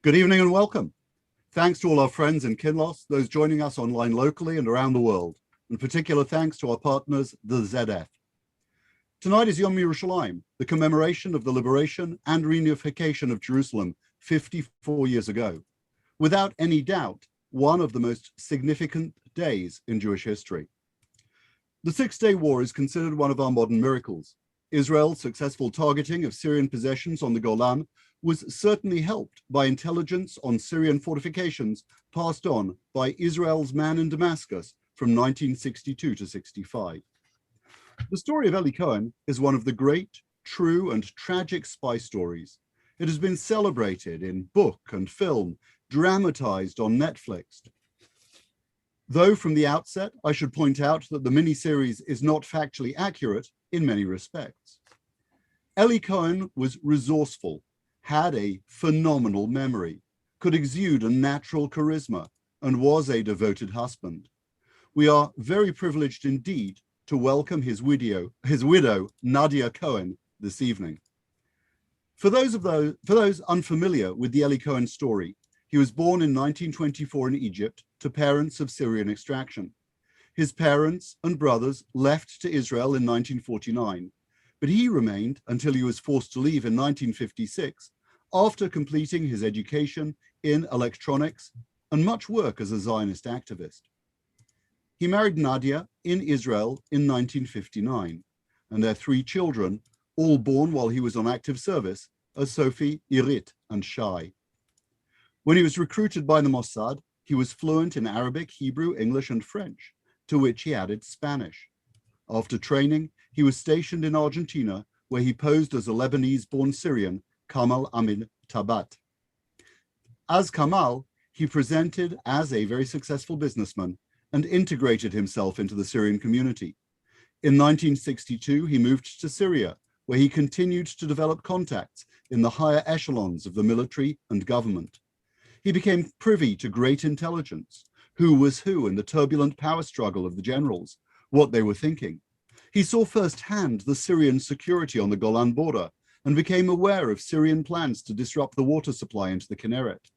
Good evening and welcome. Thanks to all our friends in Kinloss, those joining us online locally and around the world. In particular, thanks to our partners, the ZF. Tonight is Yom Yerushalayim, the commemoration of the liberation and reunification of Jerusalem 54 years ago. Without any doubt, one of the most significant days in Jewish history. The Six-Day War is considered one of our modern miracles. Israel's successful targeting of Syrian possessions on the Golan was certainly helped by intelligence on Syrian fortifications passed on by Israel's man in Damascus from 1962 to 65. The story of Eli Cohen is one of the great, true, and tragic spy stories. It has been celebrated in book and film, dramatized on Netflix. Though from the outset, I should point out that the miniseries is not factually accurate in many respects. Eli Cohen was resourceful, had a phenomenal memory, could exude a natural charisma, and was a devoted husband. We are very privileged indeed to welcome his widow, Nadia Cohen, this evening. For those unfamiliar with the Eli Cohen story, he was born in 1924 in Egypt to parents of Syrian extraction. His parents and brothers left to Israel in 1949, but he remained until he was forced to leave in 1956 after completing his education in electronics and much work as a Zionist activist. He married Nadia in Israel in 1959, and their three children, all born while he was on active service, are Sophie, Irit, and Shai. When he was recruited by the Mossad, he was fluent in Arabic, Hebrew, English, and French, to which he added Spanish. After training, he was stationed in Argentina, where he posed as a Lebanese-born Syrian, Kamal Amin Tabat. As Kamal, he presented as a very successful businessman and integrated himself into the Syrian community. In 1962, he moved to Syria, where he continued to develop contacts in the higher echelons of the military and government. He became privy to great intelligence, who was who in the turbulent power struggle of the generals, what they were thinking. He saw firsthand the Syrian security on the Golan border and became aware of Syrian plans to disrupt the water supply into the Kinneret.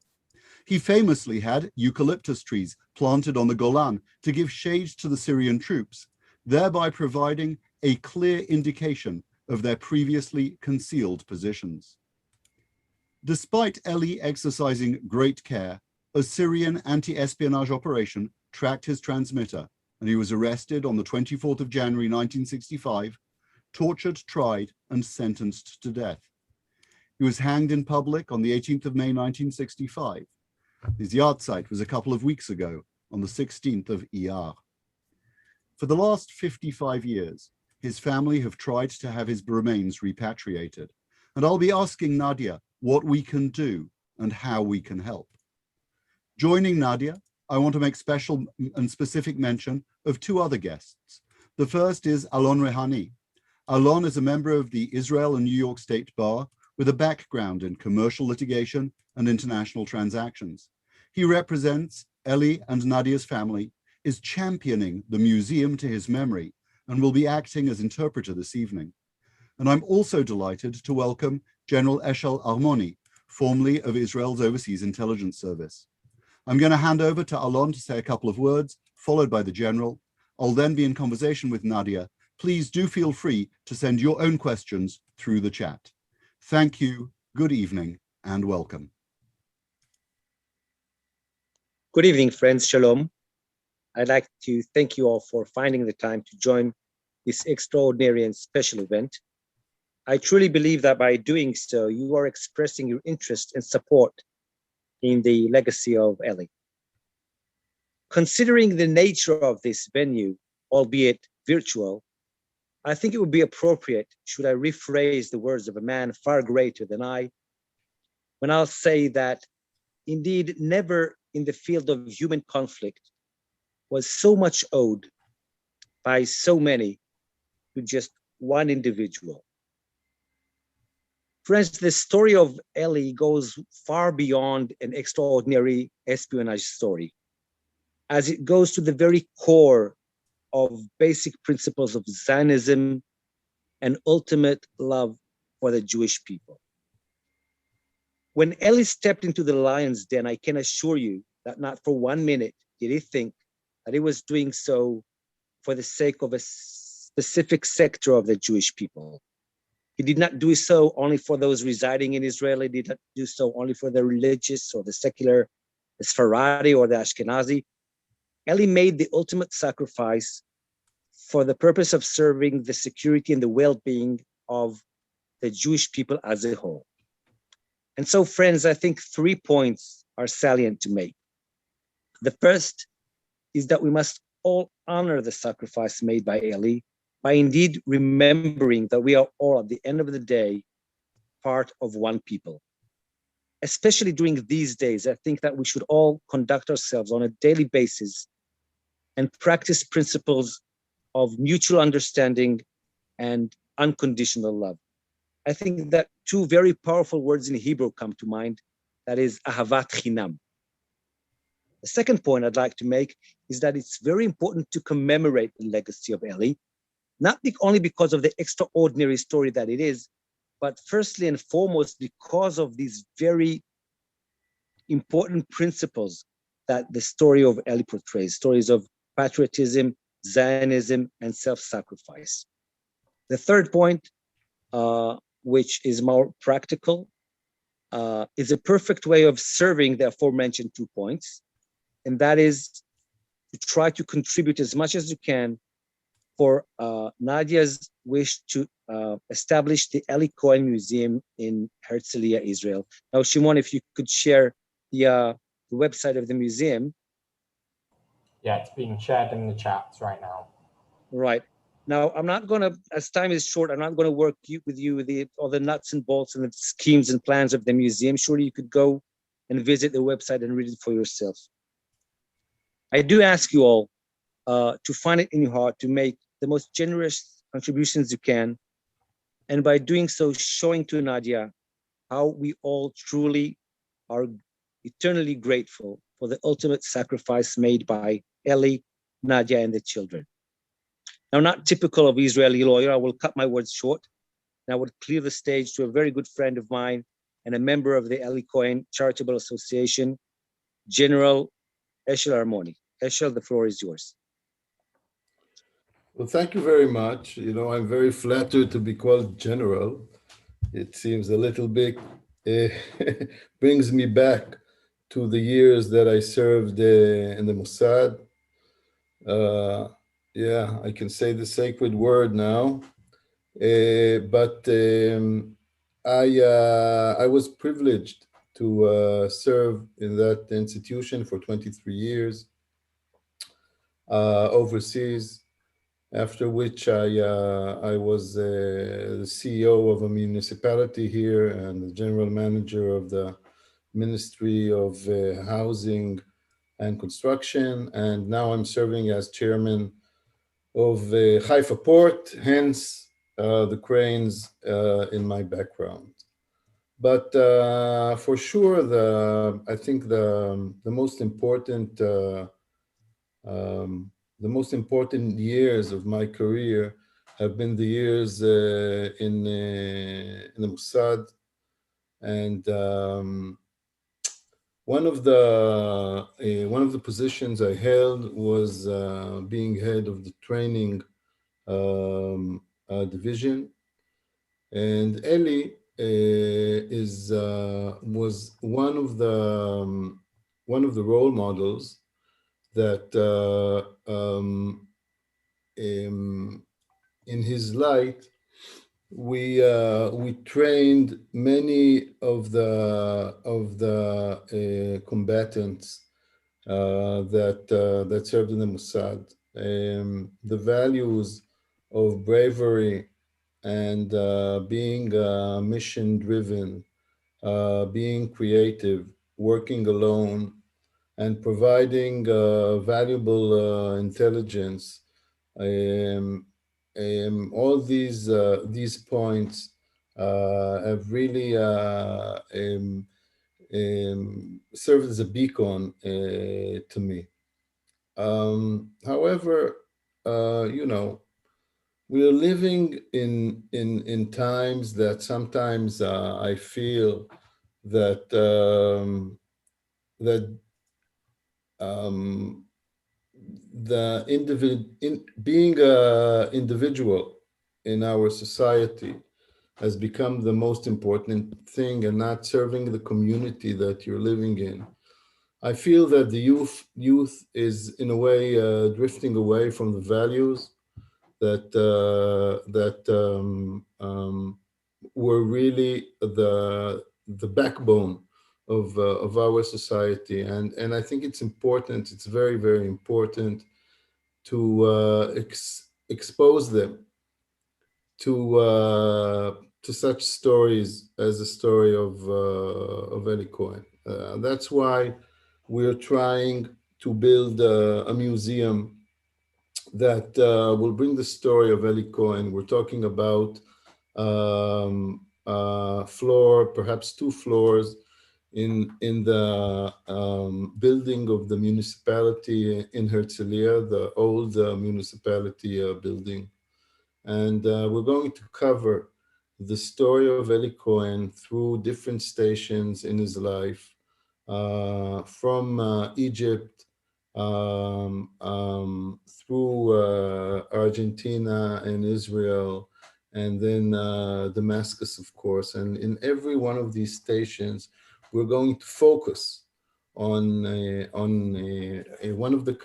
He famously had eucalyptus trees planted on the Golan to give shade to the Syrian troops, thereby providing a clear indication of their previously concealed positions. Despite Eli exercising great care, a Syrian anti-espionage operation tracked his transmitter, and he was arrested on the 24th of January 1965, tortured, tried, and sentenced to death. He was hanged in public on the 18th of May 1965. His yahrzeit was a couple of weeks ago, on the 16th of Iyar. For the last 55 years, his family have tried to have his remains repatriated, and I'll be asking Nadia what we can do and how we can help. Joining Nadia, I want to make special and specific mention of two other guests. The first is Alon Rehany. Alon is a member of the Israel and New York State Bar with a background in commercial litigation and international transactions. He represents Eli and Nadia's family, is championing the museum to his memory, and will be acting as interpreter this evening. And I'm also delighted to welcome General Eshel Armoni, formerly of Israel's Overseas Intelligence Service. I'm going to hand over to Alon to say a couple of words, followed by the General. I'll then be in conversation with Nadia. Please do feel free to send your own questions through the chat. Thank you, good evening, and welcome. Good evening, friends. Shalom. I'd like to thank you all for finding the time to join this extraordinary and special event. I truly believe that by doing so, you are expressing your interest and support in the legacy of Eli. Considering the nature of this venue, albeit virtual, I think it would be appropriate should I rephrase the words of a man far greater than I, when I'll say that indeed never in the field of human conflict was so much owed by so many to just one individual. Friends, the story of Eli goes far beyond an extraordinary espionage story, as it goes to the very core of basic principles of Zionism and ultimate love for the Jewish people. When Eli stepped into the lion's den, I can assure you that not for 1 minute did he think that he was doing so for the sake of a specific sector of the Jewish people. He did not do so only for those residing in Israel. He did not do so only for the religious or the secular, the Sephardi or the Ashkenazi. Eli made the ultimate sacrifice for the purpose of serving the security and the well-being of the Jewish people as a whole. And so, friends, I think 3 points are salient to make. The first is that we must all honor the sacrifice made by Eli by indeed remembering that we are all, at the end of the day, part of one people. Especially during these days, I think that we should all conduct ourselves on a daily basis and practice principles of mutual understanding and unconditional love. I think that 2 very powerful words in Hebrew come to mind, that is ahavat chinam. The second point I'd like to make is that it's very important to commemorate the legacy of Eli, not only because of the extraordinary story that it is, but firstly and foremost because of these very important principles that the story of Eli portrays, stories of patriotism, Zionism, and self-sacrifice. The third point, which is more practical, is a perfect way of serving the aforementioned 2 points, and that is to try to contribute as much as you can for Nadia's wish to establish the Eli Cohen Museum in Herzliya, Israel. Now, Shimon, if you could share the website of the museum. Yeah, it's being shared in the chats right now. Right. Now, I'm not going to, as time is short, I'm not going to work with you all the nuts and bolts and the schemes and plans of the museum. Surely you could go and visit the website and read it for yourself. I do ask you all to find it in your heart to make the most generous contributions you can. And by doing so, showing to Nadia how we all truly are eternally grateful for the ultimate sacrifice made by Eli, Nadia, and the children. Now, not typical of Israeli lawyer, I will cut my words short, and I would clear the stage to a very good friend of mine and a member of the Eli Cohen Charitable Association, General Eshel Armoni. Eshel, the floor is yours. Well, thank you very much. You know, I'm very flattered to be called general. It seems a little bit, brings me back to the years that I served in the Mossad. Yeah, I can say the sacred word now. But I was privileged to serve in that institution for 23 years overseas. After which I was the CEO of a municipality here and the general manager of the Ministry of Housing and Construction. And now I'm serving as chairman of Haifa Port, hence the cranes in my background. But for sure, I think the most important the most important years of my career have been the years in the Mossad, and one of the positions I held was being head of the training division, and Eli was one of the role models that in his light, we trained many of the combatants that served in the Mossad. The values of bravery and being mission-driven, being creative, working alone, and providing valuable intelligence. All these points have really served as a beacon to me. However, you know, we are living in times that sometimes I feel that that being an individual in our society has become the most important thing, and not serving the community that you're living in. I feel that the youth is in a way drifting away from the values that were really the backbone of our society, and I think it's important. It's very, very important to expose them to such stories as the story of Eli Cohen. That's why we're trying to build a museum that will bring the story of Eli Cohen. We're talking about floor, perhaps 2 floors in the building of the municipality in Herzliya, the old municipality building. And we're going to cover the story of Eli Cohen through different stations in his life, from Egypt through Argentina and Israel, and then Damascus, of course. And in every one of these stations, we're going to focus on one of the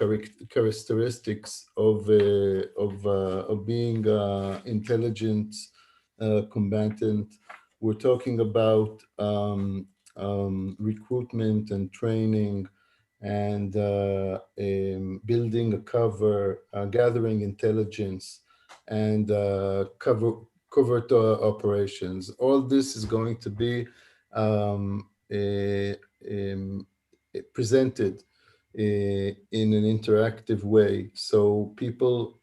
characteristics of being intelligent combatant. We're talking about recruitment and training, and building a cover, gathering intelligence, and covert operations. All this is going to be presented in an interactive way. So people,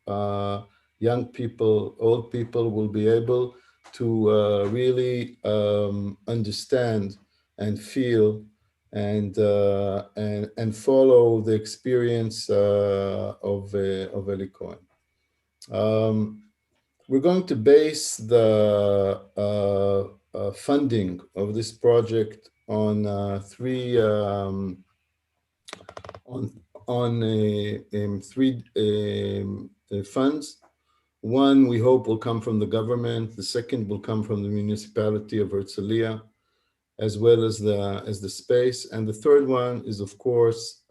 young people, old people will be able to really understand and feel and follow the experience of Eli Cohen. We're going to base the funding of this project on three funds. One, we hope, will come from the government. The second will come from the municipality of Herzliya, as well as the space. And the third one is, of course,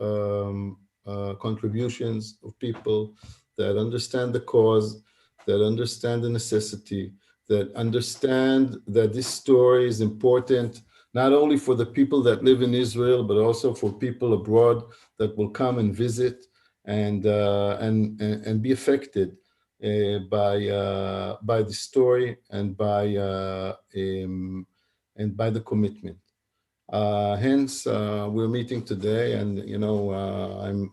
contributions of people that understand the cause, that understand the necessity, that understand that this story is important, not only for the people that live in Israel, but also for people abroad that will come and visit and be affected by the story and by the commitment. Hence, we're meeting today, and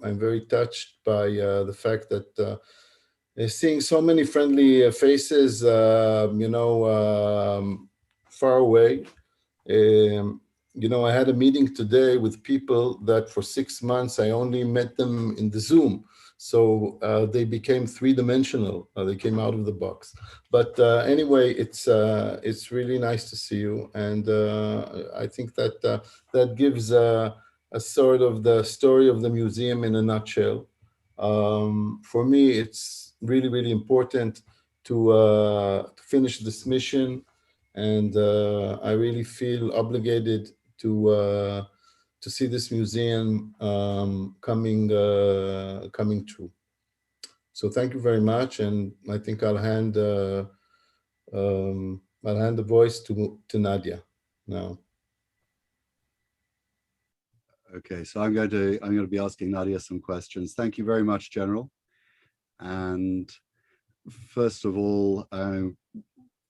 I'm very touched by the fact that seeing so many friendly faces, far away. I had a meeting today with people that for 6 months I only met them in the Zoom. So they became 3-dimensional. They came out of the box. But anyway, it's really nice to see you, and I think that that gives a sort of the story of the museum in a nutshell. For me, it's really, really important to finish this mission, and I really feel obligated to see this museum coming true. So thank you very much, and I think I'll hand the voice to Nadia now. Okay, so I'm going to be asking Nadia some questions. Thank you very much, General. And first of all,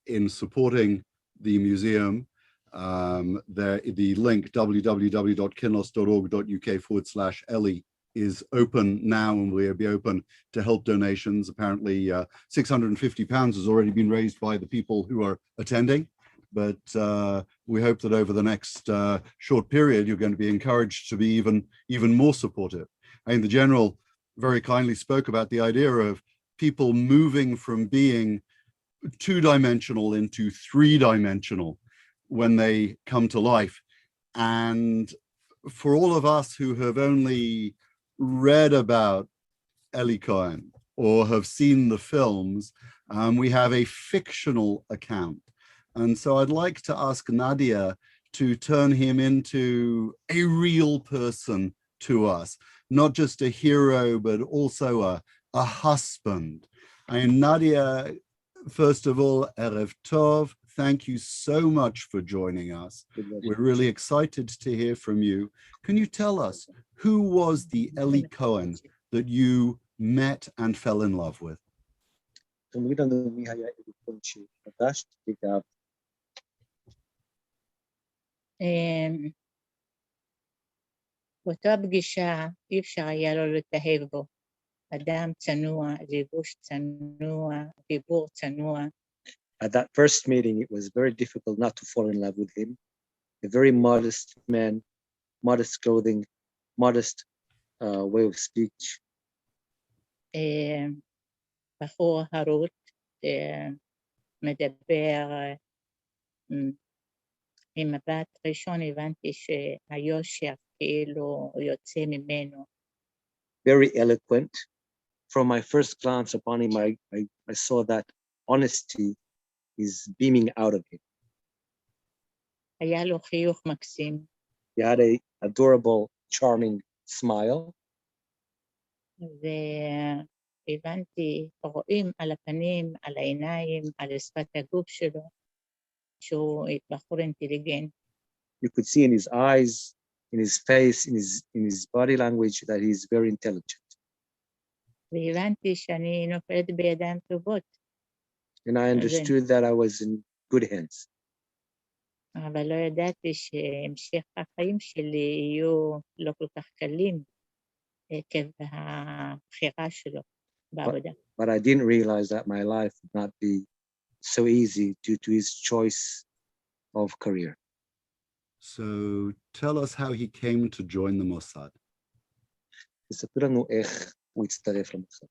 in supporting the museum, the link www.kinlos.org.uk/Eli is open now and will be open to help donations. Apparently £650 has already been raised by the people who are attending, but we hope that over the next short period you're going to be encouraged to be even more supportive. I mean, the General very kindly spoke about the idea of people moving from being 2-dimensional into 3-dimensional when they come to life And for all of us who have only read about Eli Cohen or have seen the films, we have a fictional account. And so I'd like to ask Nadia to turn him into a real person to us, not just a hero, but also a husband. And Nadia, first of all, Erev Tov, thank you so much for joining us. We're really excited to hear from you. Can you tell us, who was the Eli Cohen that you met and fell in love with? באותה פגישה אי אפשר היה לו להתאהב בו. אדם צנוע, לבוש צנוע, דיבור צנוע. At that first meeting, it was very difficult not to fall in love with him. A very modest man, modest clothing, modest way of speech. בחור הרות, מדבר, ממבט ראשון הבנתי שהיושר כאילו יוצא ממנו. Very eloquent. From my first glance upon him, I saw that honesty is beaming out of him. היה לו חיוך מקסים. He had an adorable, charming smile. והבנתי, רואים על הפנים, על העיניים, על שפת הגוף שלו, שהוא בחור אינטליגנט. You could see in his eyes, in his face, in his body language that he's very intelligent. והבנתי שאני נופלת בידיים טובות. And I understood that I was in good hands. אבל לא ידעתי שהמשך החיים שלי יהיו לא כל כך קלים עקב הבחירה שלו בעבודה. But I didn't realize that my life would not be so easy due to his choice of career. So tell us how he came to join the Mossad. תספר לנו איך הוא הצטרף למוסד.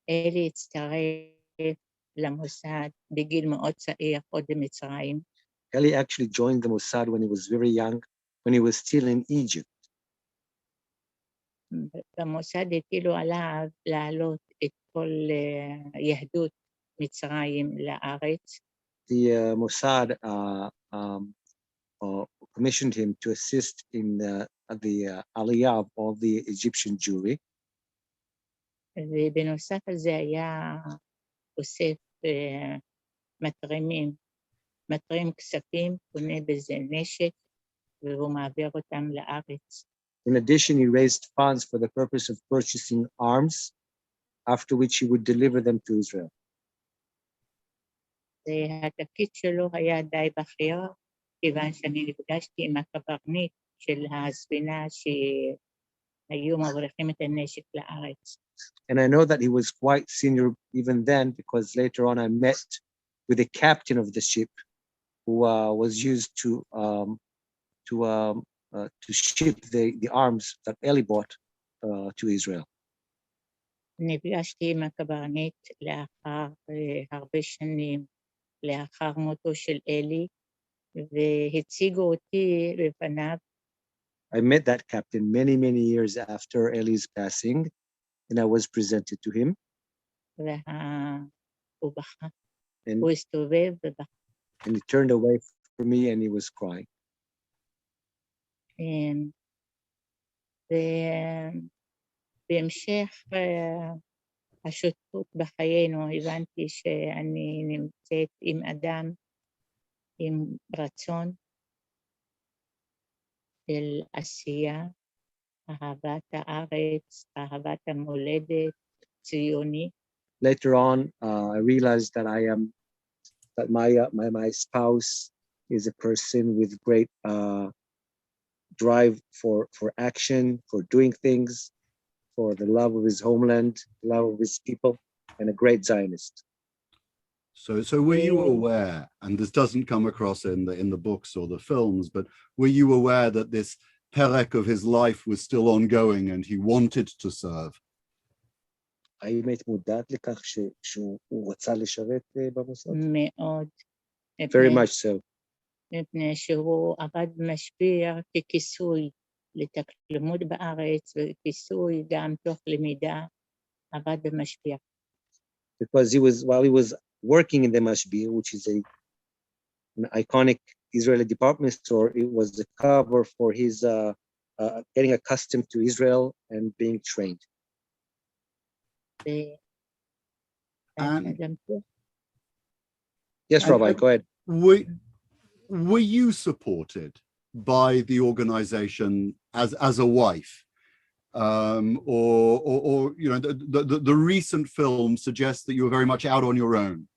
אלי הצטרף למוסד בגיל מאוד צעיר, עוד במצרים. Eli actually joined the Mossad when he was very young, when he was still in Egypt. במוסד הטילו עליו להעלות את כל יהדות מצרים לארץ. The Mossad commissioned him to assist in the aliyah of all the Egyptian Jewry. ובנוסף על זה היה אוסף מתרים כספים, קונה בזה נשק, והוא מעביר אותם לארץ. In addition, he raised funds for the purpose of purchasing arms, after which he would deliver them to Israel. התפקיד שלו היה די בכיר, כיוון שאני נפגשתי עם הקברניט של הספינה שהיו מבריחים את הנשק לארץ. And I know that he was quite senior even then, because later on I met with the captain of the ship, who was used to ship the arms that Eli bought to Israel. נפגשתי עם הקברניט לאחר הרבה שנים, לאחר מותו של אלי, והציגו אותי בפניו. I met that captain many years after Eli's passing, and I was presented to him. והוא בכה. הוא הסתובב ובכה. And he turned away from me and he was crying. בהמשך השותפות בחיינו הבנתי שאני נמצאת עם אדם עם רצון של עשייה, אהבת הארץ, אהבת המולדת, ציוני. Later on, I realized that my spouse is a person with great drive for action, for doing things, for the love of his homeland, love of his people, and a great Zionist. So were you aware, and this doesn't come across in the books or the films, but were you aware that this perek of his life was still ongoing and he wanted to serve? האם היית מודעת לכך שהוא רצה לשרת במוסד? מאוד. Very much so. מפני שהוא עבד במשביר ככיסוי לימוד בארץ וכיסוי גם תוך למידה, עבד במשביר. Because while he was working in the Mashbir, which is an iconic Israeli department store, it was the cover for his getting accustomed to Israel and being trained. And Yes, Rabbi, go ahead. Were you supported by the organization as a wife? Or you know, the recent film suggests that you were very much out on your own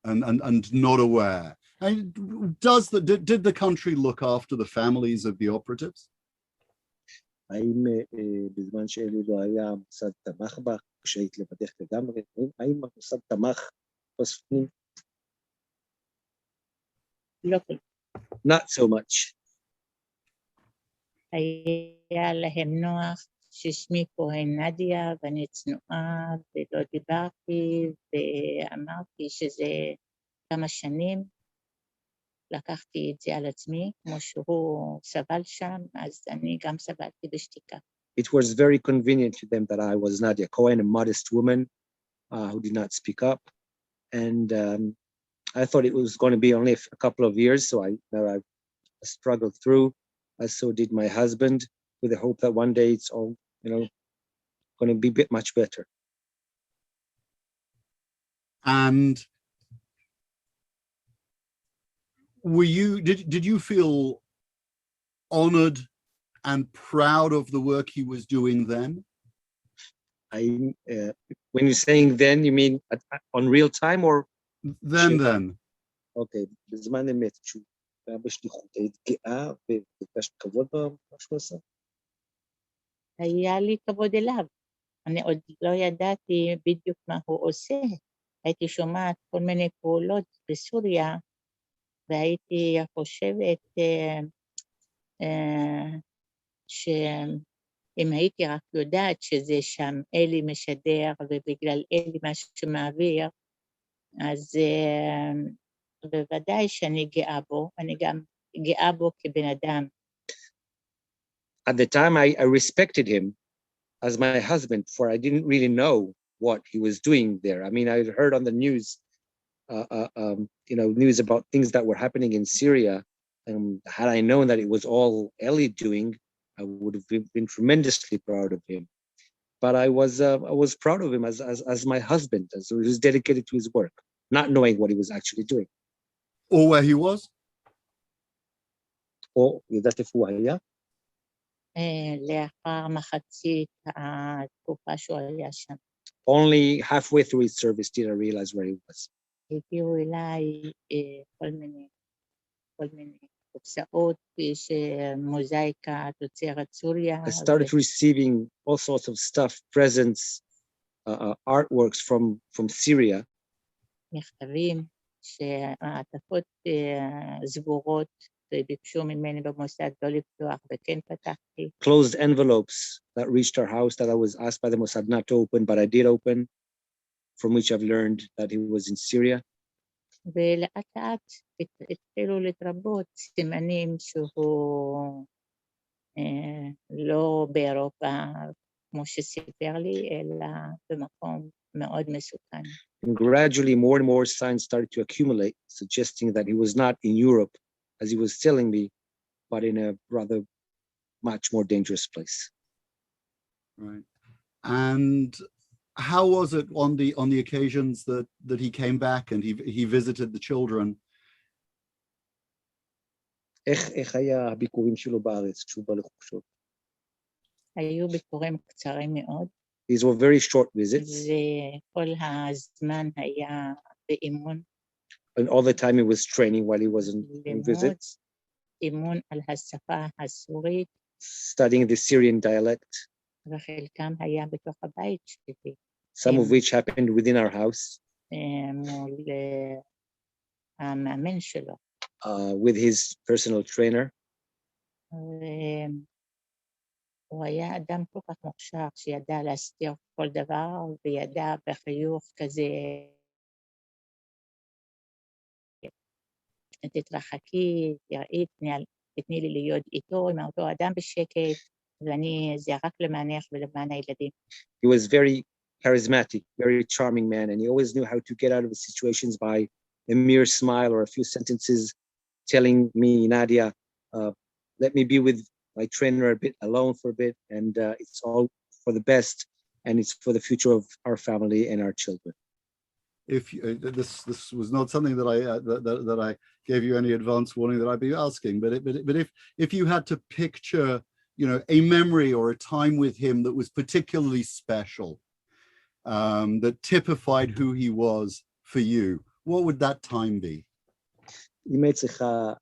and not aware. And did the country look after the families of the operatives? האם בזמן שאלי לא היה, המוסד תמך בך, כשהיית לבדך לגמרי? האם המוסד תמך בספרים? לא. Not so much. היה להם נוח ששמי כהן נדיה ואני צנועה ולא דיברתי ואמרתי שזה כמה שנים. לקחתי את זה על עצמי, כמו שהוא סבל שם, אז אני גם סבלתי בשתיקה. It was very convenient to them that I was Nadia Cohen, a modest woman who did not speak up. And I thought it was going to be only a couple of years, so I struggled through, as so did my husband, with the hope that one day it's all, going to be much better. And did you feel honored and proud of the work he was doing then? When you're saying then, you mean on real time or? Then. Okay. בזמן אמת, שהוא היה בשליחות, היית גאה וביקשת כבוד במה שהוא עשה? היה לי כבוד אליו. אני עוד לא ידעתי בדיוק מה הוא עושה. הייתי שומעת כל מיני פעולות בסוריה, והייתי חושבת שאם הייתי רק יודעת שזה שם אלי משדר, ובגלל אלי מה שמעביר, אז בוודאי שאני גאה בו, אני גם גאה בו כבן אדם. At the time, I respected him as my husband, for I didn't really know what he was doing there. I mean, I heard on the news, news about things that were happening in Syria. And had I known that it was all Eli doing, I would have been tremendously proud of him. But I was proud of him as my husband, as he was dedicated to his work, not knowing what he was actually doing. Or where he was? Or that if who היה? לאחר מחצית התקופה שהוא היה שם. Only halfway through his service did I realize where he was. הגיעו אליי כל מיני קופסאות שמוזאיקה תוצרת סוריה. I started receiving all sorts of stuff, presents, artworks from Syria. מכתבים שהעטפות סגורות וביקשו ממני במוסד לא לפתוח וכן פתחתי. Closed envelopes that reached our house that I was asked by the Mossad not to open, but I did open, from which I've learned that he was in Syria. ולאט לאט התחילו להתרבות סימנים שהוא לא באירופה כמו שסיפר לי, אלא במקום מאוד מסוכן. And gradually more and more signs started to accumulate, suggesting that he was not in Europe, as he was telling me, but in a rather much more dangerous place. Right. And how was it on the occasions that he came back and he visited the children? איך היה הביקורים שלו בארץ כשהוא בא לחופשות? היו ביקורים קצרים מאוד. These were very short visits. וכל הזמן היה באימון. And all the time he was training while he wasn't in visits. אימון על השפה הסורית. Studying the Syrian dialect. וחלקם היה בתוך הבית שלי. Some of which happened within our house. מול המאמן שלו. With his personal trainer. הוא היה אדם כל כך מוכשר שידע להסתיר כל דבר וידע בחיוך כזה תתרחקי, תראי, תתני לי להיות איתו, עם אותו אדם בשקט, זה רק למענך ולמען הילדים. He was very charismatic, very charming man, and he always knew how to get out of the situations by a mere smile or a few sentences telling me, Nadia, let me be with my trainer a bit alone for a bit, and it's all for the best, and it's for the future of our family and our children. If this was not something that I gave you any advance warning that I'd be asking, but if you had to picture, a memory or a time with him that was particularly special, that typified who he was for you, what would that time be? אם היית צריכה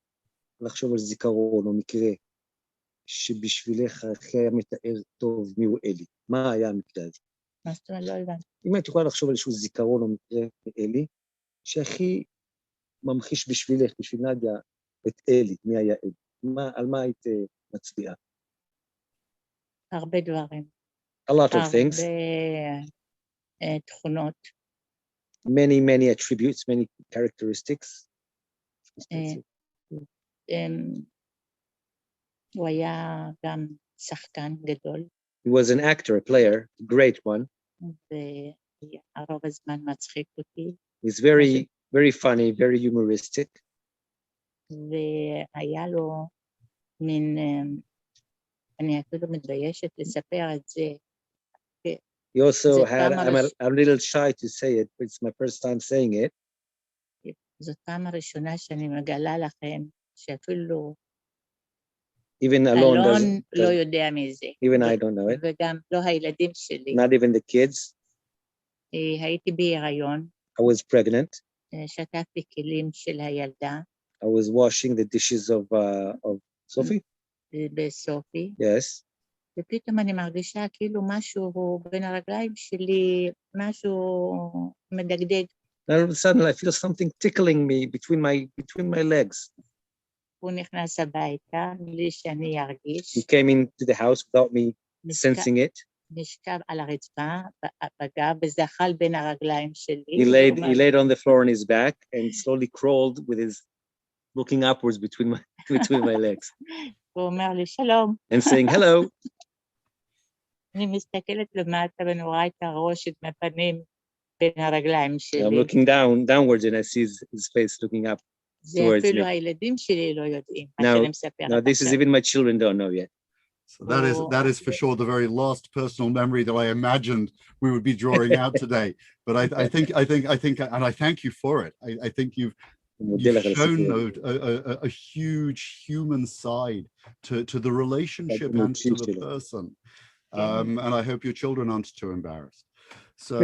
לחשוב על זיכרון או מקרה שבשבילך הכי היה מתאר טוב מי הוא אלי, מה היה המקרה הזה? מה זאת אומרת? לא הבנתי. אם היית יכולה לחשוב על איזשהו זיכרון או מקרה מאלי, שהכי ממחיש בשבילך, בשביל נדיה, את אלי, מי היה אלי? על מה היית מצביעה? הרבה דברים. A lot of things. הרבה תכונות. Many attributes, many characteristics. הוא היה גם שחקן גדול. He was an actor, a player, a great one. והרוב הזמן מצחיק אותי. He's very funny, very humoristic. והיה לו מין, אני אפילו מתביישת לספר את זה. He also had, I'm a little shy to say it, but it's my first time saying it. זאת פעם הראשונה שאני מגלה לכם שאפילו Even אלון Alon לא יודע מזה. Even I don't know it. וגם לא הילדים שלי. Not even the kids. הייתי בהיריון. I was pregnant. שטפתי כלים של הילדה. I was washing the dishes of Sophie. בסופי. Yes. ופתאום אני מרגישה כאילו משהו בין הרגליים שלי, משהו מדגדג. All of a sudden, I feel something tickling me between my legs. הוא נכנס הביתה, בלי שאני ארגיש. He came into the house without me sensing it. נשכב על הרצפה, בגב, וזה אכל בין הרגליים שלי. He laid on the floor on his back and slowly crawled with his looking upwards between my legs. הוא אומר לי, שלום. And saying, hello. אני מסתכלת למטה ואני רואה את הראש, את הפנים בין הרגליים שלי. I'm looking downwards and I see his face looking up towards me. זה אפילו הילדים שלי לא יודעים. Now, this is even my children don't know yet. So that is for sure the very last personal memory that I imagined we would be drawing out today. But I think, and I thank you for it. I think you've shown a huge human side to the relationship and to the person. And I hope your children aren't too embarrassed. So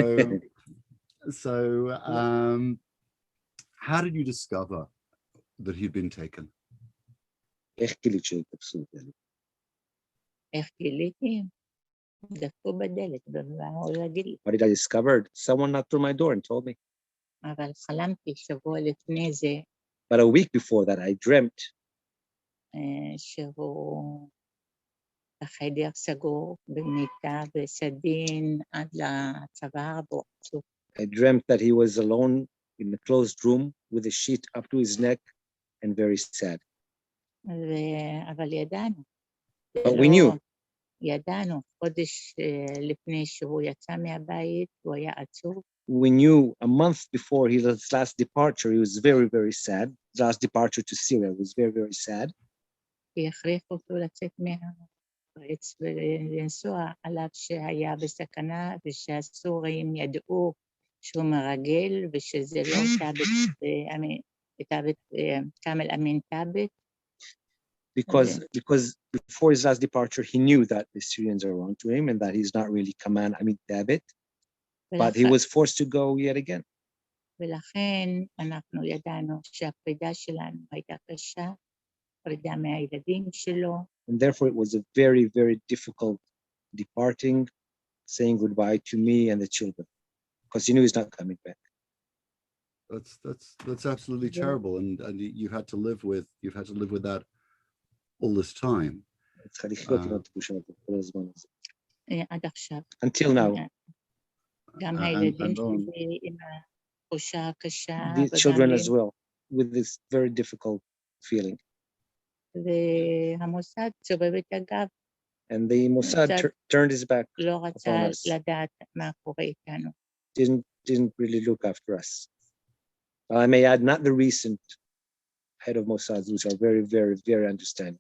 how did you discover that he'd been taken? איך גיליתי? דפקו בדלת, What did I discover? Someone knocked on my door and told me. אבל חלמתי שבוע לפני זה. But a week before that, I dreamt. שהוא בחדר סגור, במיטה, בסדין, עד לצוואר, בו עצוב. I dreamt that he was alone in a closed room with a sheet up to his neck and very sad. אבל ידענו. But we knew. ידענו, חודש לפני שהוא יצא מהבית, הוא היה עצוב. We knew a month before his last departure, he was very, very sad. His last departure to Syria was very, very sad. כי הכריחו אותו לצאת מהארץ ולנסוע עליו שהיה בסכנה, ושהסורים ידעו שהוא מרגל, ושזה לא תאבט, כאמל אמין תאבט. Because before his last departure, he knew that the Syrians are on to him and that he's not really Tabit, but he was forced to go yet again. ולכן אנחנו ידענו שהפרידה שלנו הייתה קשה, פרידה מהילדים שלו. And therefore it was a very, very difficult departing, saying goodbye to me and the children, because he knew he's not coming back. That's absolutely terrible, and you've had to live with that all this time. Until now. גם הילדים שלי עם התחושה הקשה. The children as well. with this very difficult feeling. והמוסד סובב את הגב, And the Mossad turned his back לא upon רצה us, לדעת מה קורה איתנו. didn't really look after us. I may add, not the recent head of Mossad, which are very, very, very understanding.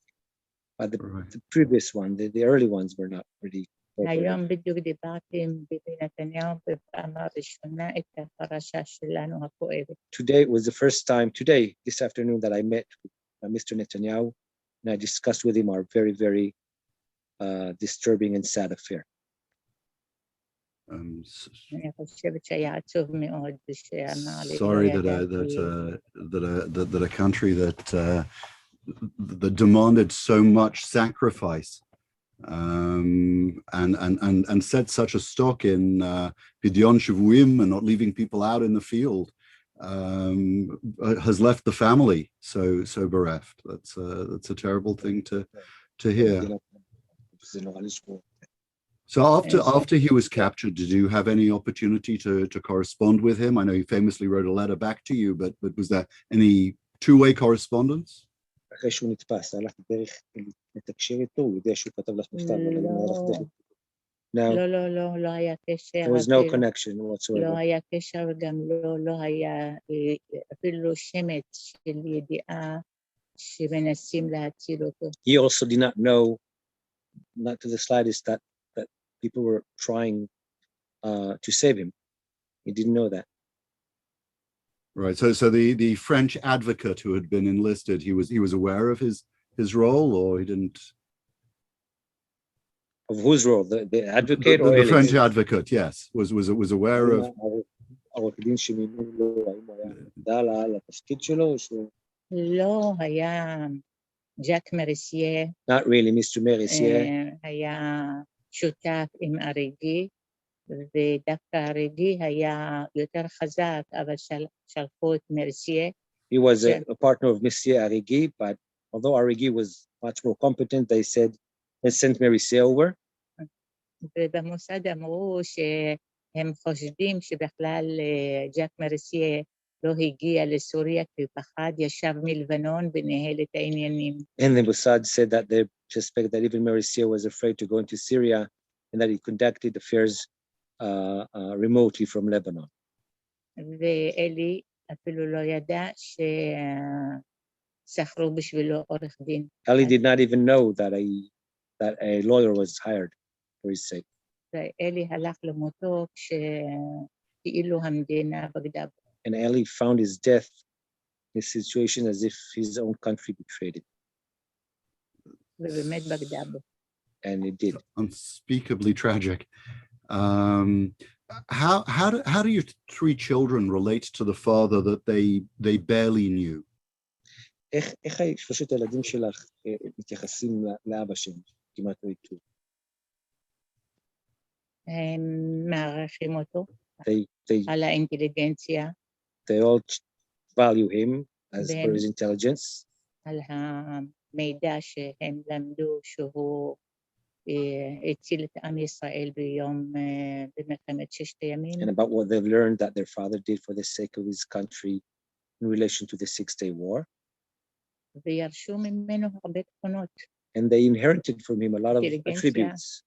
But the previous one, the early ones were not really. היום בדיוק דיברתי עם ביבי נתניהו בפעם הראשונה את הפרשה שלנו הכואבת. Today was the first time, this afternoon, that I met with Mr. Netanyahu, and I discussed with him our very, very disturbing and sad affair. אני חושבת שהיה עצוב מאוד שאמר לי, sorry that a country that demanded so much sacrifice and set such a stock in Pidyon Shavuim and not leaving people out in the field has left the family so bereft. That's a terrible thing to hear. So after he was captured, did you have any opportunity to correspond with him? I know he famously wrote a letter back to you, but was there any two-way correspondence? אחרי שהוא נתפס, הלך דרך לתקשר איתו, הוא יודע שהוא כתב לך מכתב, לא היה קשר. There was no connection whatsoever. לא היה קשר וגם לא היה אפילו שמץ של ידיעה שמנסים להציל אותו. He also did not know, not to the slightest, that people were trying to save him. He didn't know that. Right. So the French advocate who had been enlisted, he was aware of his role, or he didn't? Of whose role? The advocate or the French advocate? Yes, was aware of. לא היה ג'ק מריסייה. Not really, Mr. Merisier. היה שותף עם אריגי, ודווקא אריגי היה יותר חזק, אבל שלחו את מריסייה. He was a partner of Monsieur Arigi, but although Arigi was much more competent, they said, they sent Merisier over. ובמוסד אמרו שהם חושדים שבכלל ג'ק מריסייה לא הגיע לסוריה כי פחד, ישב מלבנון וניהל את העניינים. And the Mossad said that they suspect that even Merisier was afraid to go into Syria and that he conducted affairs remotely from Lebanon. ואלי אפילו לא ידע ששכרו בשבילו עורך דין. Eli did not even know that a lawyer was hired for his sake. ואלי הלך למותו כשכאילו המדינה בגדה בו. And Eli found his death, his situation, as if his own country betrayed him. ובאמת בגדה בו. And it did. Unspeakably tragic. How do your three children relate to the father that they barely knew? איך שלושת הילדים שלך מתייחסים לאבא שהם כמעט לא הכירו? הם מערכים אותו They על האינטליגנציה. They all value him as per his intelligence. על המידע שהם למדו שהוא הציל את עם ישראל במלחמת ששת הימים. And about what they've learned that their father did for the sake of his country in relation to the Six-Day War. וירשו ממנו הרבה תכונות. And they inherited from him a lot of attributes,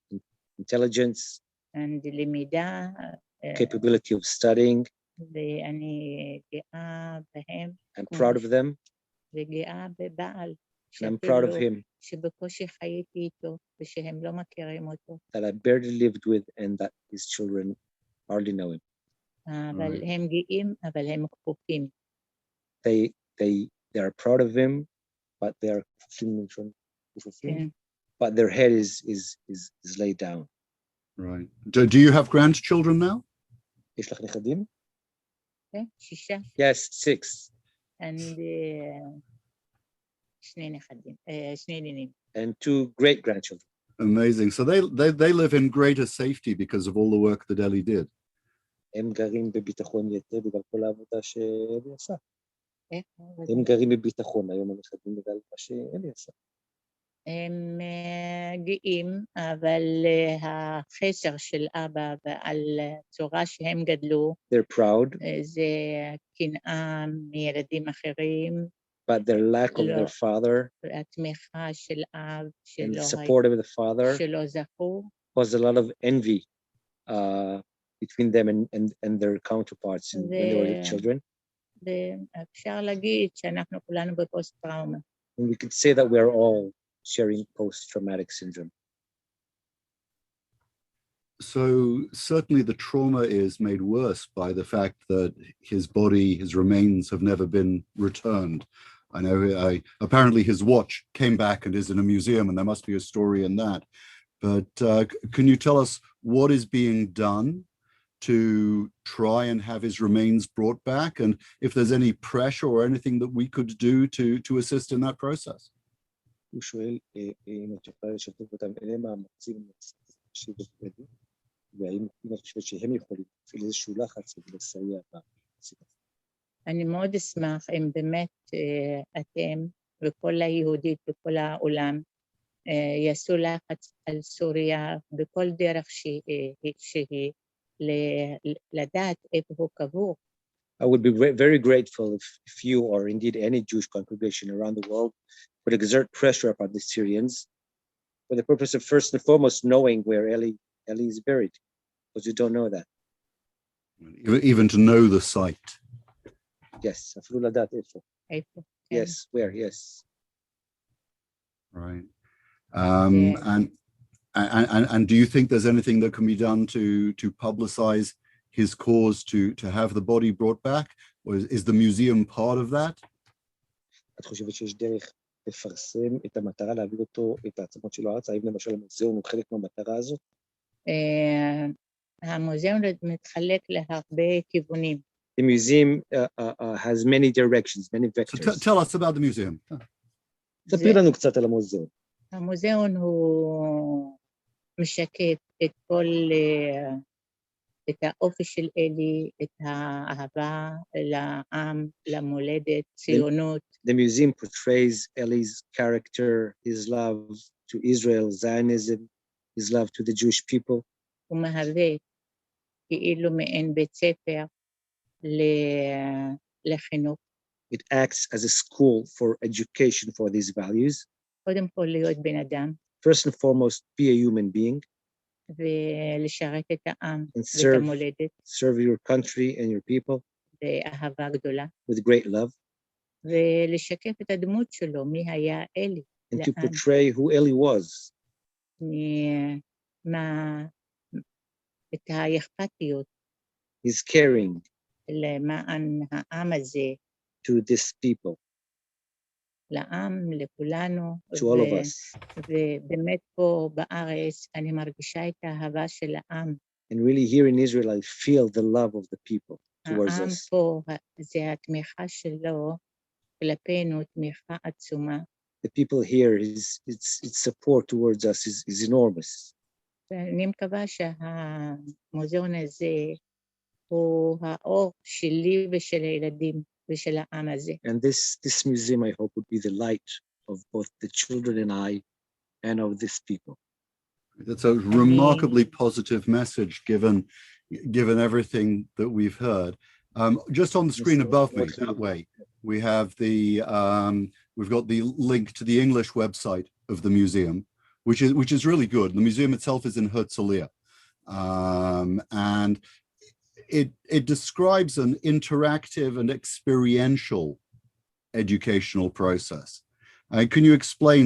intelligence, and למידה, capability of studying. ואני גאה בהם. I'm proud of them. וגאה בבעל. And I'm proud of him. שבקושי חייתי איתו ושהם לא מכירים אותו. That I barely lived with and that his children hardly know him. אבל הם גאים, אבל הם כפופים. They are proud of him, but they are but their head is laid down. Right. Do you have grandchildren now? יש לך נכדים? כן, 6. Yes, 6. And שני נינים. And 2 great grandchildren. Amazing. So they live in greater safety because of all the work that Eli did. הם גרים בביטחון יתר בגלל כל העבודה שאלי עשה. הם גרים בביטחון היום הנכדים בגלל מה שאלי עשה. הם גאים, אבל החסר של אבא ועל צורה שהם גדלו, they're proud, זה קנאה מילדים אחרים, but their lack of their father התמיכה של אב and the support of the father שלא זכו, caused a lot of envy between them and their counterparts when they were children. ואפשר להגיד שאנחנו כולנו בפוסט טראומה. And we could say that we're all sharing post-traumatic syndrome. So certainly the trauma is made worse by the fact that his body, his remains have never been returned. I know apparently his watch came back and is in a museum, and there must be a story in that. But can you tell us what is being done to try and have his remains brought back, and if there's any pressure or anything that we could do to assist in that process? הוא שואל אם את יכולה לשתף אותם, אלה מאמצים שבפרדים, והאם את חושבת שהם יכולים להפעיל איזשהו לחץ ולסייע בסיפור. אני מאוד אשמח אם באמת אתם וכל היהודית בכל העולם יעשו לחץ על סוריה בכל דרך שהיא לדעת איפה הוא קבור. I would be very grateful if you or indeed any Jewish congregation around the world would exert pressure upon the Syrians for the purpose of first and foremost knowing where Eli is buried, because you don't know that. Even to know the site. Yes, אפילו לדעת איפה. איפה? Yes, where, yes. Right. Yeah. And do you think there's anything that can be done to publicize his cause to have the body brought back, or is the museum part of that? את חושבת שיש דרך לפרסם את המטרה, להביא אותו, את העצמות שלו ארצה, האם למשל המוזיאון הוא חלק מהמטרה הזאת? המוזיאון מתחלק להרבה כיוונים. The museum has many directions, many vectors. So tell us about the museum. תספרי לנו קצת על המוזיאון. המוזיאון הוא משקף את כל, את האופי של אלי, את האהבה לעם, למולדת, ציונות. The museum portrays Eli's character, his love to Israel, Zionism, his love to the Jewish people. הוא מהווה כאילו מעין בית ספר לחינוך. It acts as a school for education for these values. קודם כל להיות בן אדם. First and foremost, be a human being. ולשרת את העם And ואת המולדת. serve your country and your people. באהבה גדולה. With great love. ולשקף את הדמות שלו, מי היה אלי. And to portray who Eli was. את האכפתיות. His caring. למען העם הזה. To this people. לעם, לכולנו. To all of us. ובאמת פה בארץ אני מרגישה את האהבה של העם. And really here in Israel I feel the love of the people towards העם us. פה, זה התמיכה שלו כלפינו, תמיכה עצומה. The people here, its support towards us is enormous. ואני מקווה שהמוזיאון הזה הוא האור שלי ושל הילדים ושל העם הזה. And this museum, I hope, would be the light of both the children and I, and of this people. That's a remarkably positive message, given everything that we've heard. Just on the screen above me, that way, we have we've got the link to the English website of the museum, which is really good. The museum itself is in Herzliya, and it describes an interactive and experiential educational process. Can you explain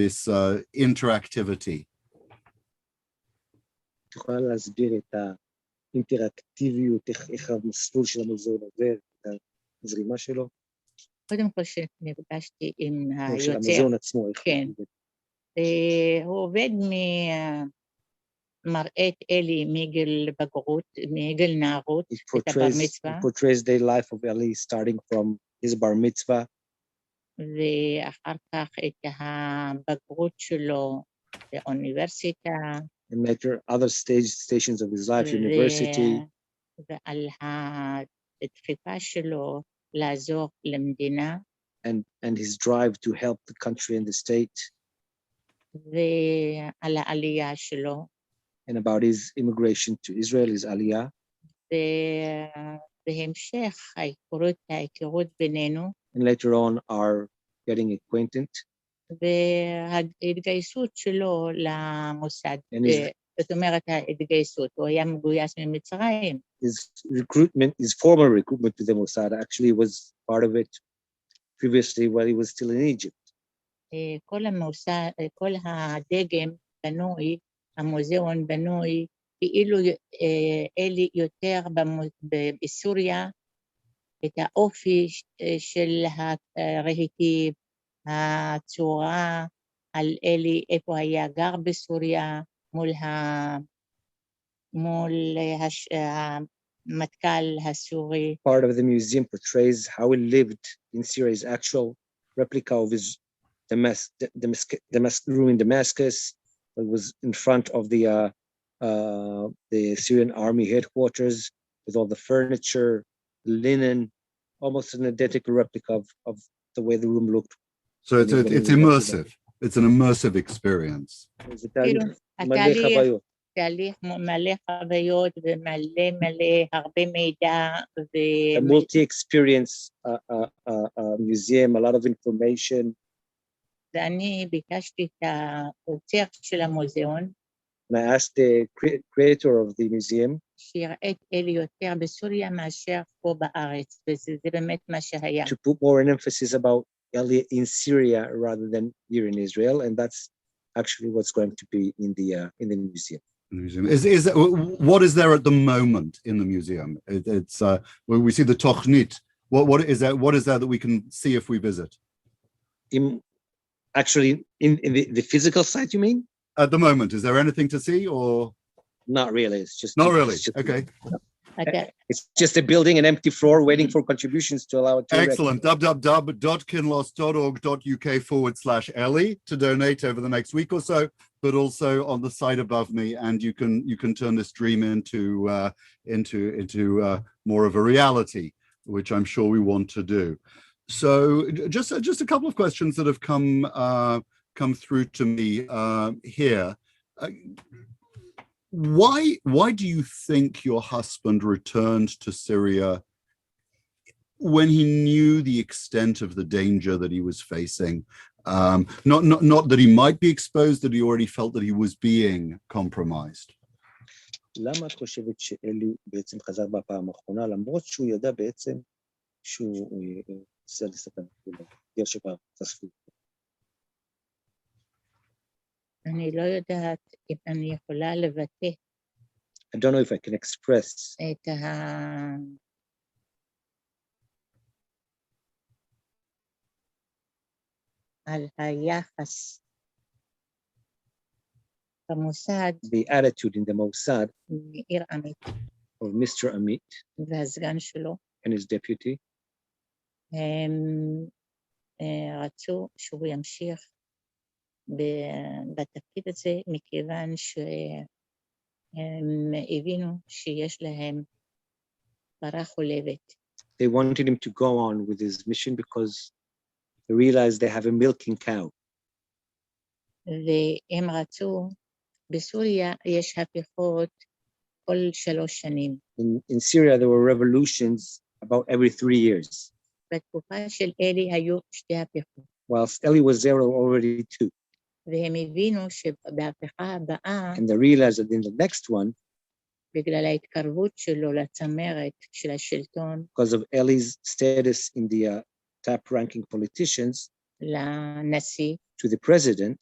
this interactivity? תוכל להסביר את האינטראקטיביות, איך המסלול של המוזיאון עובר, את הזרימה שלו? קודם כל שנפגשתי עם היוצר. של המוזיאון עצמו. כן. הוא עובד מראה את אלי מגיל בגרות, מגיל נערות, את הבר מצווה. It portrays the life of Eli starting from his bar mitzvah. ואחר כך את הבגרות שלו באוניברסיטה. And later other stations of his life, university. ועל הדחיפה שלו לעזור למדינה. And his drive to help the country and the state. ועל העלייה שלו, and about his immigration to Israel, his aliyah. ובהמשך ההיכרות בינינו, And later on, our getting acquainted. וההתגייסות שלו למוסד. And זאת אומרת, ההתגייסות, הוא היה מגויס ממצרים. his formal recruitment to the Mossad actually was part of it previously while he was still in Egypt. כל הדגם בנוי, המוזיאון בנוי, כאילו אלי יותר בסוריה, את האופי של הרהיטים, הצורה, על אלי, איפה היה גר בסוריה, מול המטכ"ל הסורי. Part of the museum portrays how he lived in Syria, his actual replica of his room in Damascus. It was in front of the Syrian army headquarters with all the furniture, linen, almost an identical replica of the way the room looked. So it's immersive. It's an immersive experience. תהליך מלא חוויות ומלא הרבה מידע. A multi-experience museum, a lot of information. ואני ביקשתי את האוצר של המוזיאון. And I asked the creator of the museum שיראה את אלי יותר בסוריה מאשר פה בארץ, וזה באמת מה שהיה. to put more an emphasis about Eli in Syria rather than here in Israel, and that's actually what's going to be in the museum. What is there at the moment in the museum? It's when we see the Tochnit. What is that? What is there that we can see if we visit? Actually, in the physical site, you mean? At the moment, is there anything to see or? Not really. It's just not really. It's just, okay. It's just a building, an empty floor, waiting for contributions to allow it to. Excellent. www.kinloss.org.uk/Eli to donate over the next week or so, but also on the side above me, and you can turn this dream into more of a reality, which I'm sure we want to do. So just a couple of questions that have come through to me here. Why do you think your husband returned to Syria when he knew the extent of the danger that he was facing? Not that he might be exposed, that he already felt that he was being compromised. למה את חושבת שאלי בעצם חזר בפעם האחרונה, למרות שהוא ידע בעצם שהוא עושה לסכן כולם, בגלל שכבר חשפו? אני לא יודעת אם אני יכולה לבטא. I don't know if I can express את על היחס במוסד. The attitude in the Mossad מאיר עמית. of Mr. Amit והסגן שלו. and his deputy. הם רצו שהוא ימשיך בתפקיד הזה, מכיוון שהם הבינו שיש להם פרה חולבת. They wanted him to go on with his mission because they realized they have a milking cow. והם רצו, בסוריה יש הפיכות כל 3 שנים. In Syria, there were revolutions about every 3 years. בתקופה של אלי היו 2 הפיכות. Whilst Eli was there, there were already 2. והם הבינו שבהפיכה הבאה, And they realized that in the next one, בגלל ההתקרבות שלו לצמרת של השלטון, because of Eli's status in the top-ranking politicians, לנשיא, to the president,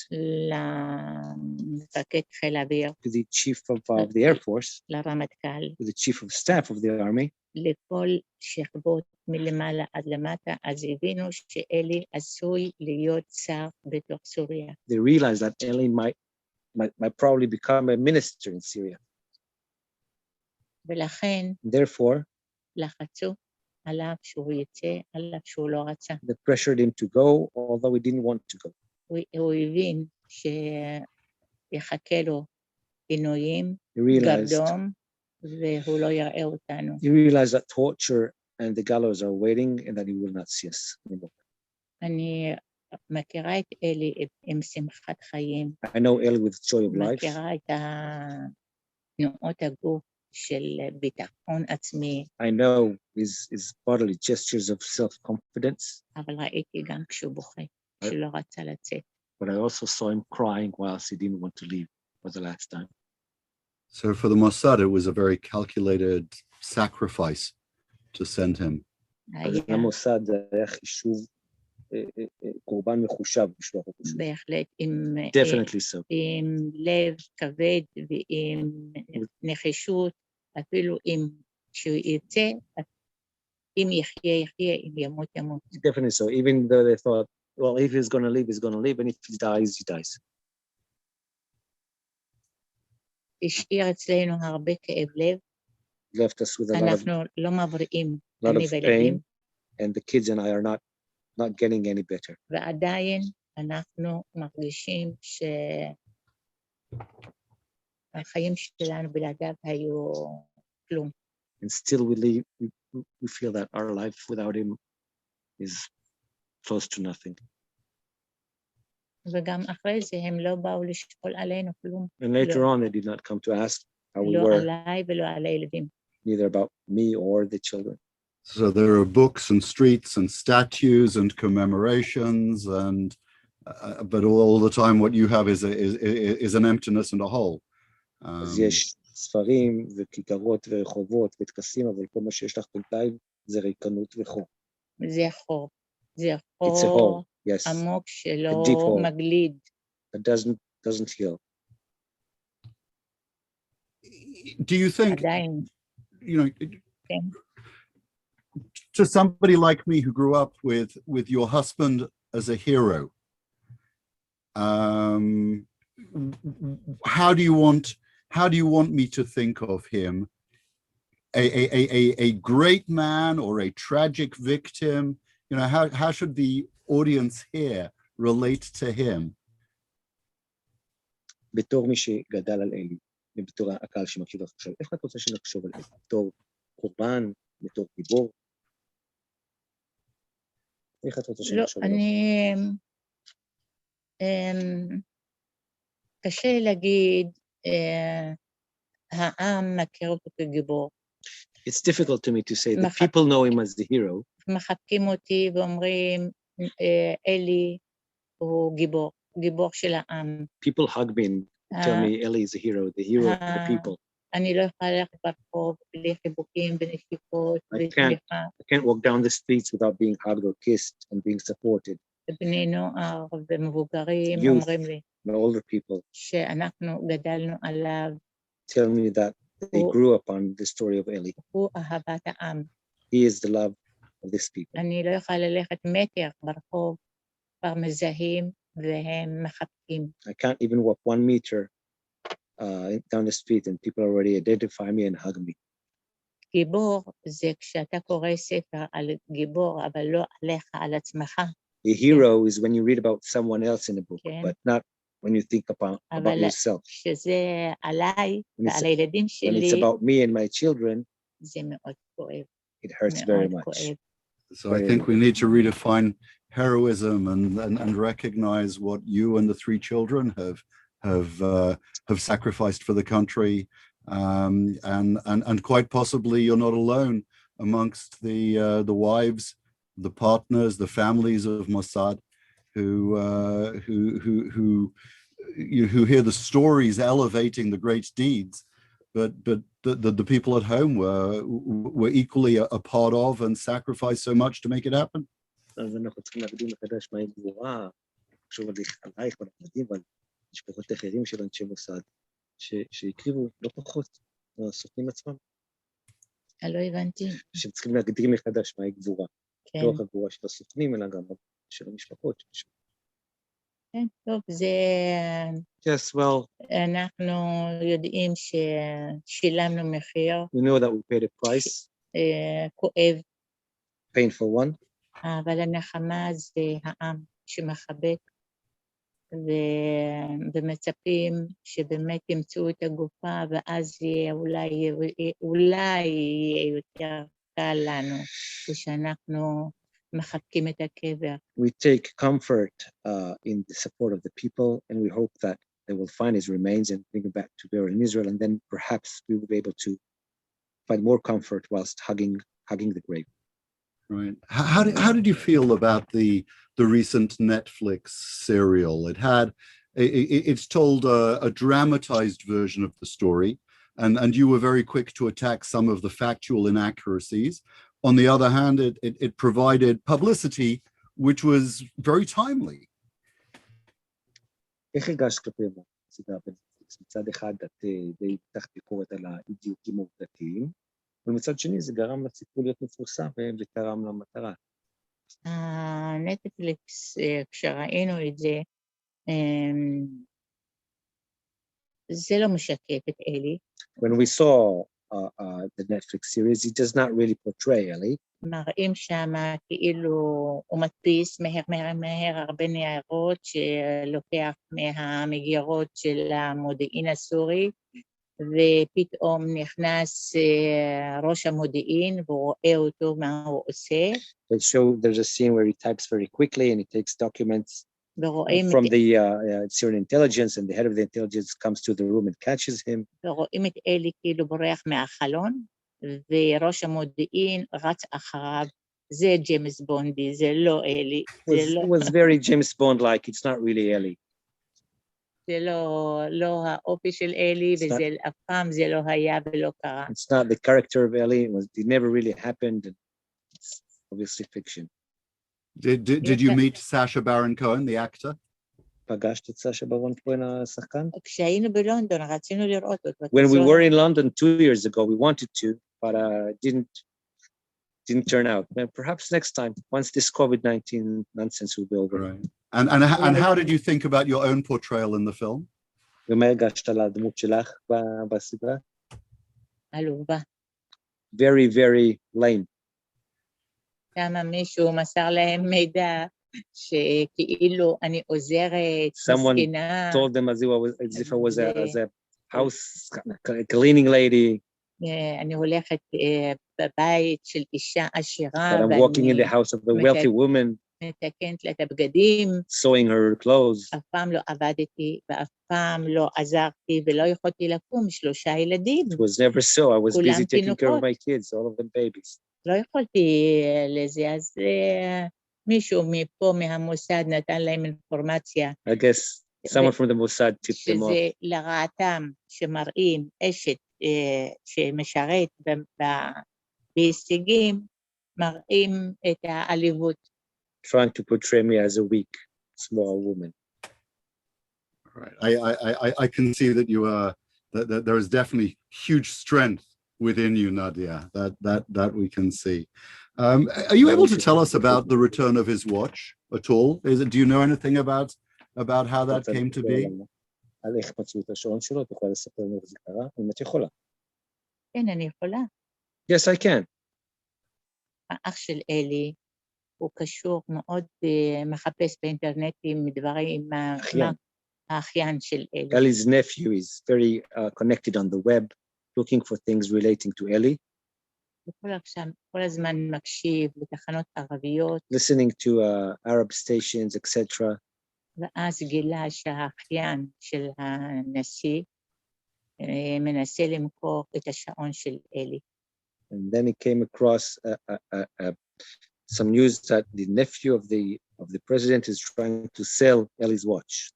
למפקד חיל האוויר, to the chief of the Air Force, לרמטכ"ל, to the chief of staff of the army, לכל שכבות מלמעלה עד למטה, אז הבינו שאלי עשוי להיות שר בתוך סוריה. they realized that Eli might probably become a minister in Syria. ולכן, Therefore, לחצו עליו שהוא יצא, עליו שהוא לא רצה. they pressured him to go, although he didn't want to go. הוא הבין שיחכה לו עינויים, He realized גרדום, והוא לא יראה אותנו. He realized that torture and the gallows are waiting and that he will not see us anymore. אני מכירה את אלי עם שמחת חיים, I know Eli with joy of life. מכירה את תנועות הגוף של ביטחון עצמי, I know his bodily gestures of self-confidence, אבל ראיתי גם כשהוא בוכה, שלא רצה לצאת. but I also saw him crying whilst he didn't want to leave for the last time. So for the Mossad, it was a very calculated sacrifice to send him. אז למוסד זה היה חישוב, קורבן מחושב לשלוח אותו. בהחלט, Definitely so. עם לב כבד ועם נחישות, אפילו אם שהוא יצא, אם יחיה, יחיה, אם ימות, ימות. Definitely so. Even though they thought, well, if he's going to leave, he's going to leave, and if he dies, he dies. השאיר אצלנו הרבה כאב לב, Left us with a lot אנחנו לא מבריאים, of אני וילדים, pain, and the kids and I are not getting any better. ועדיין אנחנו מרגישים שהחיים שלנו בלעדיו היו כלום. And still we feel that our life without him is close to nothing. וגם אחרי זה הם לא באו לשאול עלינו כלום. And later on, they did not come to ask how we לא were, עליי ולא על הילדים. neither about me or the children. So there are books and streets and statues and commemorations, and but all the time what you have is an emptiness and a hole. אז יש ספרים וכיכרות ורחובות וטקסים, אבל כל מה שיש לך בינתיים זה ריקנות וחור. זה חור. זה It's a חור hole, yes, עמוק שלא a deep hole. מגליד. that doesn't heal. Do you think, עדיין, you know, כן. to somebody like me who grew up with your husband as a hero, how do you want me to think of him? A great man or a tragic victim? You know, how should the audience here relate to him? בתור מי שגדל על אלי, ובתור הקהל שמקשיב לך עכשיו, איך את רוצה שנחשוב על אלי? בתור קורבן, בתור גיבור? איך את רוצה לא, שנחשוב עליו? קשה להגיד, העם מכיר אותו כגיבור. It's difficult to me to say that people know him as the hero. מחבקים אותי ואומרים, אלי הוא גיבור, גיבור של העם. People hug me and tell me Eli is a hero of the people. אני לא יכולה ללכת ברחוב בלי חיבוקים ונשיקות ותמיכה. I can't walk down the streets without being hugged or kissed and being supported. בני נוער ומבוגרים Youth. אומרים לי The older people שאנחנו גדלנו עליו, tell me that they grew up on the story of Eli. הוא אהבת העם. He is the love of this people. אני לא יכולה ללכת מטר ברחוב, כבר מזהים והם מחבקים. I can't even walk 1 meter down the street and people already identify me and hug me. גיבור זה כשאתה קורא ספר על גיבור, אבל לא עליך, על עצמך. A hero is when you read about someone else in a book, כן. but not when you think about yourself. שזה עליי When ועל הילדים When שלי, it's about me and my children, זה מאוד כואב. it hurts very מאוד much. כואב. So I think we need to redefine heroism and recognize what you and the 3 children have sacrificed for the country, and quite possibly you're not alone amongst the wives, the partners, the families of Mossad who hear the stories elevating the great deeds, but the people at home were equally a part of and sacrificed so much to make it happen. אז אנחנו צריכים להגדיר מחדש מהי גבורה, לחשוב עלייך ועל הילדים ועל משפחות אחרים של אנשי מוסד, שהקריבו לא פחות מהסוכנים עצמם. לא הבנתי. שצריכים להגדיר מחדש מהי גבורה. כן. לא רק הגבורה של הסוכנים, אלא גם של המשפחות. כן, טוב, זה... Yes, well, אנחנו יודעים ששילמנו מחיר, we know that we paid a price, כואב, painful one, אבל הנחמה זה העם שמחבק, ומצפים שבאמת ימצאו את הגופה, ואז אולי יהיה יותר קל לנו, כשאנחנו מחקים את הקבר. We take comfort in the support of the people, and we hope that they will find his remains and bring him back to burial in Israel, and then perhaps we will be able to find more comfort whilst hugging the grave. Right. How did you feel about the recent Netflix serial? It's told a dramatized version of the story, and you were very quick to attack some of the factual inaccuracies. On the other hand, it provided publicity, which was very timely. איך הגשת כלפי הסדרה בנטפליקס? מצד אחד את די פתחת ביקורת על האי-דיוקים העובדתיים, ומצד שני זה גרם לסיפור להיות מפורסם ותרם למטרה. נטפליקס, כשראינו את זה, זה לא משקף את אלי. When we saw the Netflix series, it does not really portray Eli. מראים שם כאילו הוא מדפיס מהר הרבה ניירות שלוקח מהמגירות של המודיעין הסורי, ופתאום נכנס ראש המודיעין והוא רואה אותו מה הוא עושה. There's a scene where he types very quickly and he takes documents from the Syrian intelligence, and the head of the intelligence comes to the room and catches him. ורואים את אלי כאילו בורח מהחלון, וראש המודיעין רץ אחריו. זה ג'יימס בונדי, זה לא אלי. It was very James Bond-like. It's not really Eli. זה לא האופי של אלי, וזה אף פעם זה לא היה ולא קרה. It's not the character of Eli. It never really happened. It's obviously fiction. Did you meet Sacha Baron Cohen, the actor? פגשת את סשה ברון כהן השחקן? כשהיינו בלונדון, רצינו לראות אותו. When we were in London 2 years ago, we wanted to, but didn't turn out. And perhaps next time, once this COVID-19 nonsense will be over. Right. And how did you think about your own portrayal in the film? ומה הרגשת על הדמות שלך בסדרה? עלובה. Very, very lame. כמה מישהו מסר להם מידע שכאילו אני עוזרת, מסכינה. Someone told them as if I was a house cleaning lady. אני הולכת בבית של אישה עשירה. That I'm walking in the house of a wealthy woman. מתקנת לה את הבגדים. Sewing her clothes. אף פעם לא עבדתי ואף פעם לא עזרתי ולא יכולתי לקום 3 ילדים. It was never so. I was busy taking care of my kids, all of them babies. לא יכולתי לזה, אז מישהו מפה מהמוסד נתן להם אינפורמציה. I guess someone from the Mossad tipped them off. שזה לרעתם שמראים אשת שמשרת בהישגים, מראים את העליבות. Trying to portray me as a weak, small woman. Right. I can see that you are that there is definitely huge strength within you, Nadia. That we can see. Are you able to tell us about the return of his watch at all? Do you know anything about how that came to be? על איך מצאו את השעון שלו, את יכולה לספר לנו איך זה קרה? אם את יכולה. כן, אני יכולה. Yes, I can. האח של אלי, הוא קשור מאוד, מחפש באינטרנטים דברים, האחיין של אלי. Eli's nephew is very connected on the web, looking for things relating to Eli. כל הזמן מקשיב לתחנות ערביות. Listening to Arab stations, etc. ואז גילה שהאחיין של הנשיא מנסה למכור את השעון של אלי. And then he came across some news that the nephew of the president is trying to sell Eli's watch.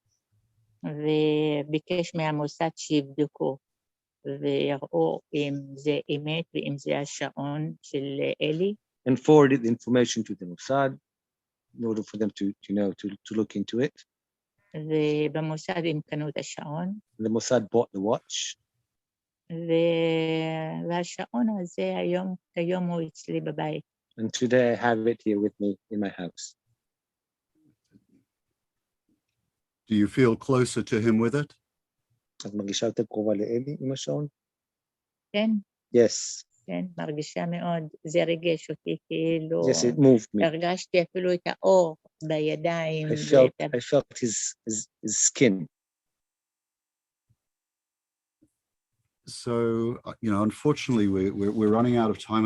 וביקש מהמוסד שיבדקו ויראו אם זה אמת ואם זה השעון של אלי. And forwarded the information to the Mossad in order for them to look into it. ובמוסד הם קנו את השעון. The Mossad bought the watch. והשעון הזה כיום הוא אצלי בבית. And today I have it here with me in my house. Do you feel closer to him with it? את מרגישה יותר קרובה לאלי עם השעון? כן. Yes. כן, מרגישה מאוד. זה ריגש אותי כאילו. Yes, it moved me. הרגשתי אפילו את האור בידיים. I felt his skin. unfortunately, we're running out of time.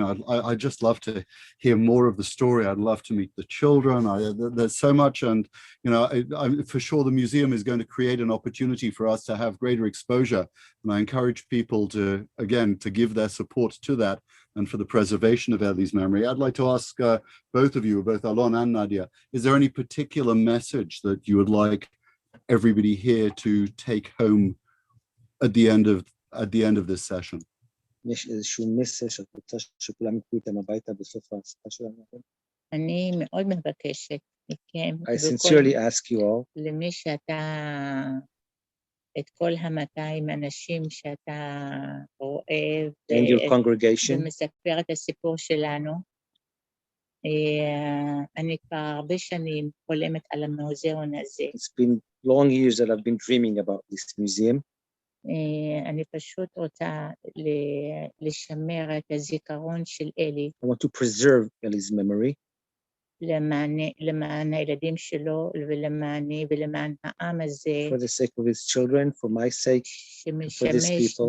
I'd just love to hear more of the story. I'd love to meet the children. There's so much, and for sure the museum is going to create an opportunity for us to have greater exposure. And I encourage people to give their support to that and for the preservation of Eli's memory. I'd like to ask both of you, both Alon and Nadia, is there any particular message that you would like everybody here to take home at the end of this session? יש איזשהו מסר שאת רוצה שכולם יקחו איתם הביתה בסוף ההעסקה שלנו? אני מאוד מבקשת מכם, I sincerely ask you all, למי שאתה, את כל 200 אנשים שאתה רואה, and your congregation, ומספר את הסיפור שלנו. אני כבר הרבה שנים חולמת על המוזיאון הזה. It's been long years that I've been dreaming about this museum. אני פשוט רוצה לשמר את הזיכרון של אלי. I want to preserve Eli's memory. למען הילדים שלו ולמעני ולמען העם הזה. For the sake of his children, for my sake, for these שמשמש people.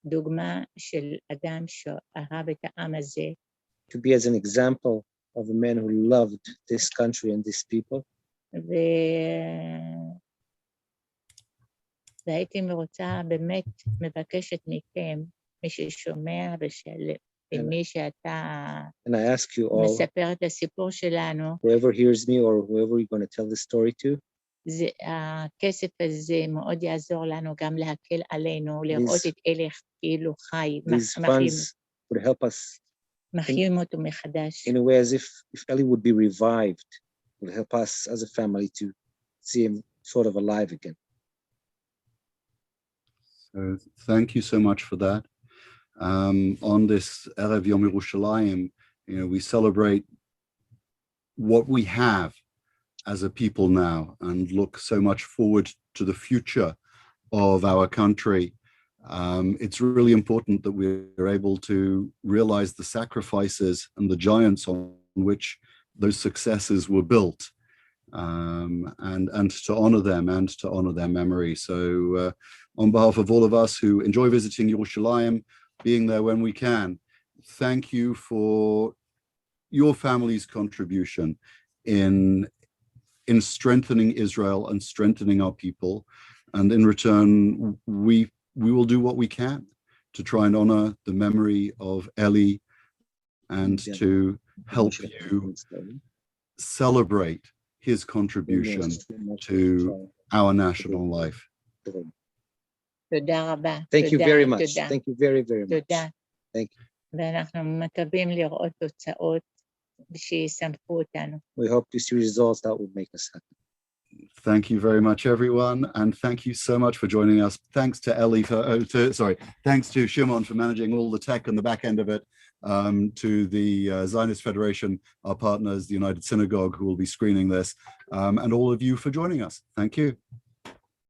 דוגמה של אדם שאהב את העם הזה. To be as an example of a man who loved this country and these people. והייתי רוצה, באמת מבקשת מכם, מי ששומע ומי שאתה מספר את הסיפור שלנו, whoever hears me or whoever you're going to tell the story to, הכסף הזה מאוד יעזור לנו גם להקל עלינו, לראות את אלה כאילו חי, these funds would help us מחיים אותו מחדש. in a way as if Eli would be revived, would help us as a family to see him sort of alive again. So thank you so much for that. On this Erev Yom Yerushalayim, we celebrate what we have as a people now and look so much forward to the future of our country. It's really important that we're able to realize the sacrifices and the giants on which those successes were built, and to honor them and to honor their memory. So on behalf of all of us who enjoy visiting Yerushalayim, being there when we can, thank you for your family's contribution in strengthening Israel and strengthening our people. And in return, we will do what we can to try and honor the memory of Eli and to help you celebrate his contribution to our national life. תודה רבה. Thank you very much. Thank you very, very much. תודה. Thank you. ואנחנו מקווים לראות תוצאות שישמחו אותנו. We hope to see results that will make us happy. Thank you very much, everyone, and thank you so much for joining us. Thanks to Eli thanks to Shimon for managing all the tech and the back end of it, to the Zionist Federation, our partners, the United Synagogue, who will be screening this, and all of you for joining us. Thank you.